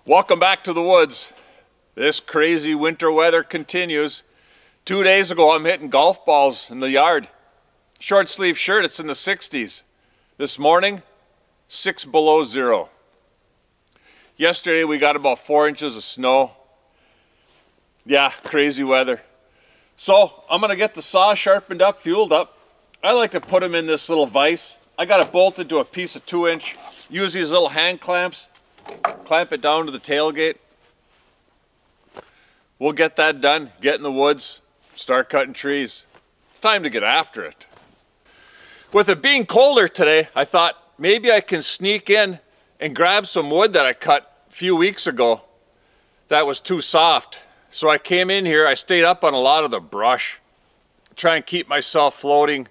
Welcome back to the woods. This crazy winter weather continues. 2 days ago, I'm hitting golf balls in the yard. Short sleeve shirt, it's in the 60s. This morning, 6 below zero. Yesterday, we got about 4 inches of snow. Yeah, crazy weather. So, I'm gonna get the saw sharpened up, fueled up. I like to put them in this little vise. I got it bolted to a piece of 2-inch. Use these little hand clamps. Clamp it down to the tailgate. We'll get that done, get in the woods, start cutting trees. It's time to get after it. With it being colder today, I thought maybe I can sneak in and grab some wood that I cut a few weeks ago that was too soft. So I came in here, I stayed up on a lot of the brush, try and keep myself floating,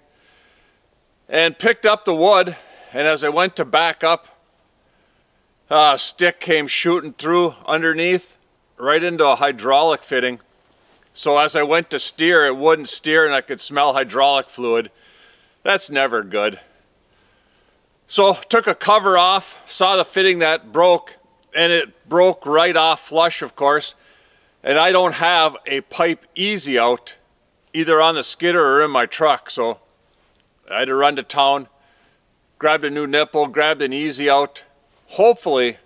and picked up the wood, and as I went to back up, a stick came shooting through underneath, right into a hydraulic fitting. So as I went to steer, it wouldn't steer and I could smell hydraulic fluid. That's never good. So took a cover off, saw the fitting that broke, and it broke right off flush, of course. And I don't have a pipe easy out, either on the skidder or in my truck. So I had to run to town, grabbed a new nipple, grabbed an easy out. Hopefully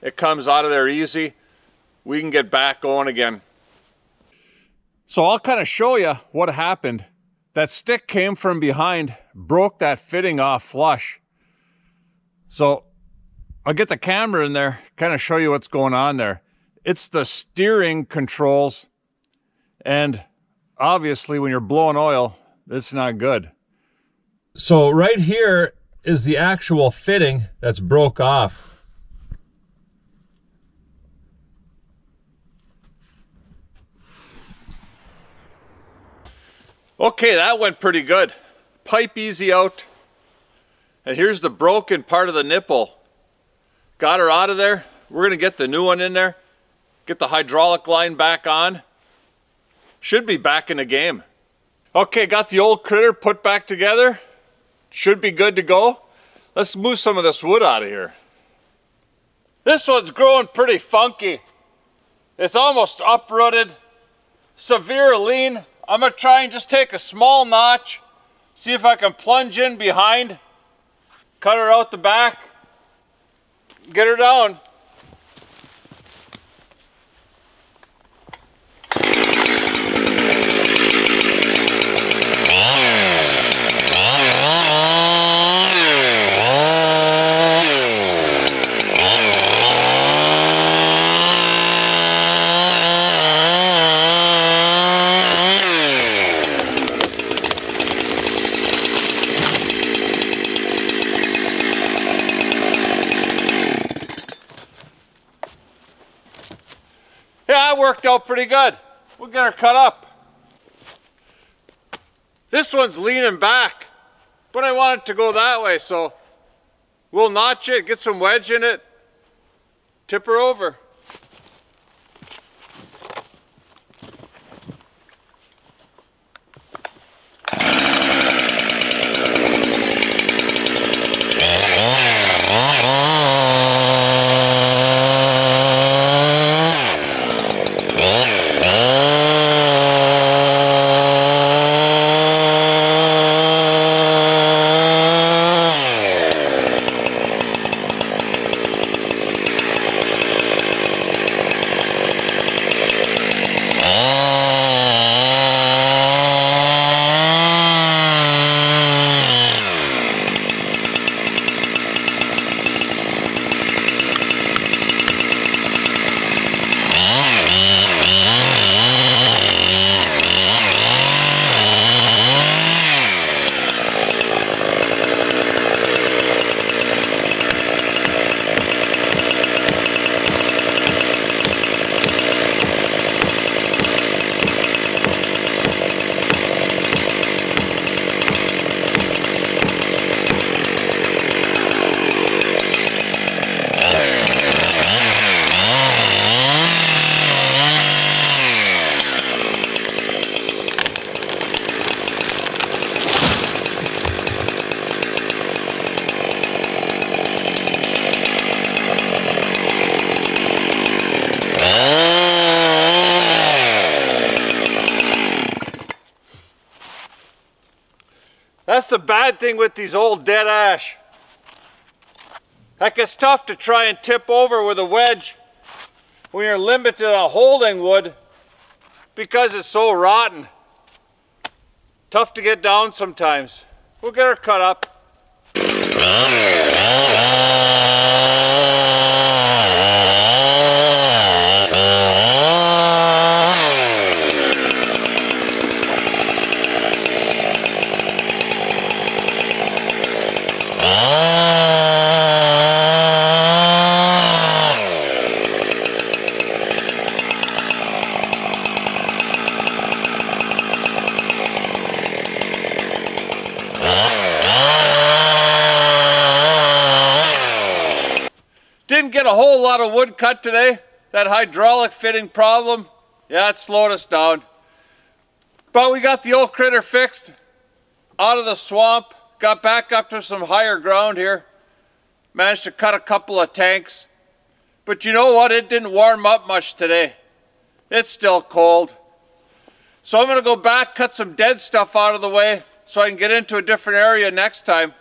it comes out of there easy. We can get back going again. So I'll kind of show you what happened. That stick came from behind, broke that fitting off flush. So I'll get the camera in there, kind of show you what's going on there. It's the steering controls, and obviously when you're blowing oil, it's not good. So right here is the actual fitting that's broke off. Okay, that went pretty good. Pipe easy out. And here's the broken part of the nipple. Got her out of there. We're gonna get the new one in there. Get the hydraulic line back on. Should be back in the game. Okay, got the old critter put back together. Should be good to go. Let's move some of this wood out of here. This one's growing pretty funky. It's almost uprooted, severe lean. I'm gonna try and just take a small notch, see if I can plunge in behind, cut her out the back, get her down. Yeah, that worked out pretty good. We'll get her cut up. This one's leaning back, but I want it to go that way, so we'll notch it, get some wedge in it, tip her over. That's the bad thing with these old dead ash. Heck, it's tough to try and tip over with a wedge when you're limited on holding wood because it's so rotten. Tough to get down sometimes. We'll get her cut up. Didn't get a whole lot of wood cut today. That hydraulic fitting problem, yeah, it slowed us down. But we got the old critter fixed, out of the swamp, got back up to some higher ground here. Managed to cut a couple of tanks. But you know what? It didn't warm up much today. It's still cold. So I'm going to go back, cut some dead stuff out of the way so I can get into a different area next time.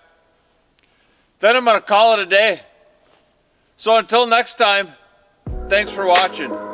Then I'm going to call it a day. So until next time, thanks for watching.